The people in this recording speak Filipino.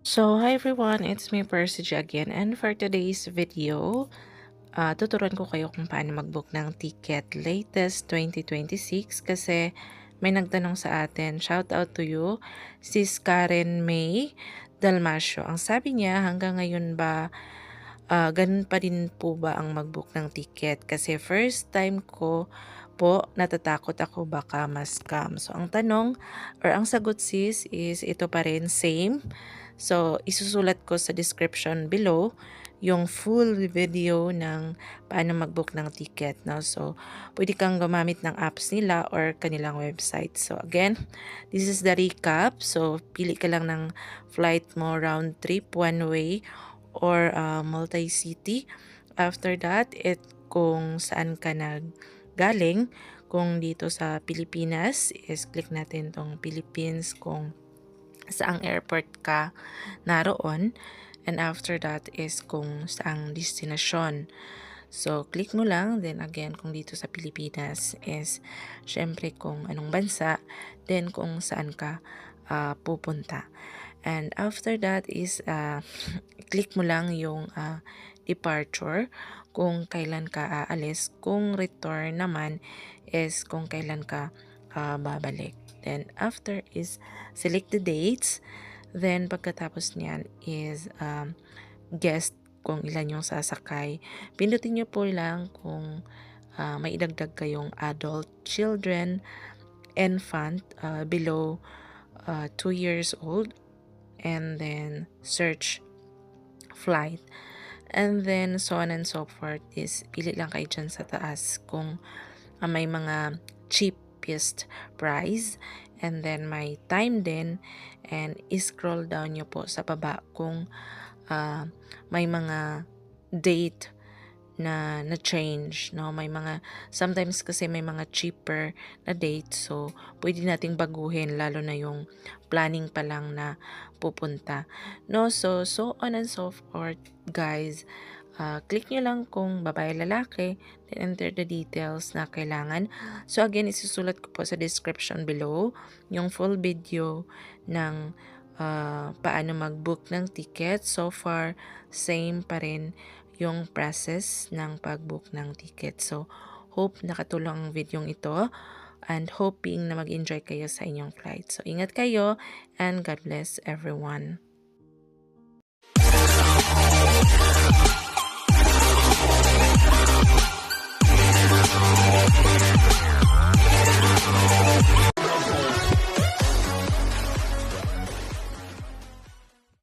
So, hi everyone, it's me Percy G again, and for today's video, tuturuan ko kayo kung paano mag-book ng ticket latest 2026 kasi may nagtanong sa atin. Shout out to you, Sis Karen May Dalmasio. Ang sabi niya, hanggang ngayon ba ganun pa din po ba ang mag-book ng ticket? Kasi first time ko po, natatakot ako baka ma-scam. So, ang tanong or ang sagot sis is ito pa rin, same. So, isusulat ko sa description below yung full video ng paano mag-book ng ticket. No? So, pwede kang gumamit ng apps nila or kanilang website. So, again, this is the recap. So, pili ka lang ng flight mo round trip, one way, or multi-city. After that, kung saan ka galing, kung dito sa Pilipinas, is click natin tong Philippines kung saang airport ka naroon. And after that is kung saang destination. So, click mo lang. Then again, kung dito sa Pilipinas is syempre kung anong bansa. Then kung saan ka pupunta. And after that is click mo lang yung departure kung kailan ka aalis. Kung return naman is kung kailan ka babalik. Then after is select the dates. Then pagkatapos niyan is guest kung ilan yung sasakay. Pindutin nyo po lang kung may idagdag kayong adult, children, infant below 2 years old. And then search flight. And then so on and so forth is pili lang kayo dyan sa taas kung may mga cheapest price. And then may time din. And scroll down nyo po sa baba kung may mga date na change, no? May mga sometimes kasi may mga cheaper na date, so pwede nating baguhin lalo na yung planning pa lang na pupunta, no? So on and so forth, guys. Click nyo lang kung babae lalaki, then enter the details na kailangan. So again, isusulat ko po sa description below yung full video ng paano mag-book ng ticket. So far, same pa rin yung process ng pag-book ng ticket. So, hope nakatulong ang video ito and hoping na mag-enjoy kayo sa inyong flight. So, ingat kayo and God bless everyone.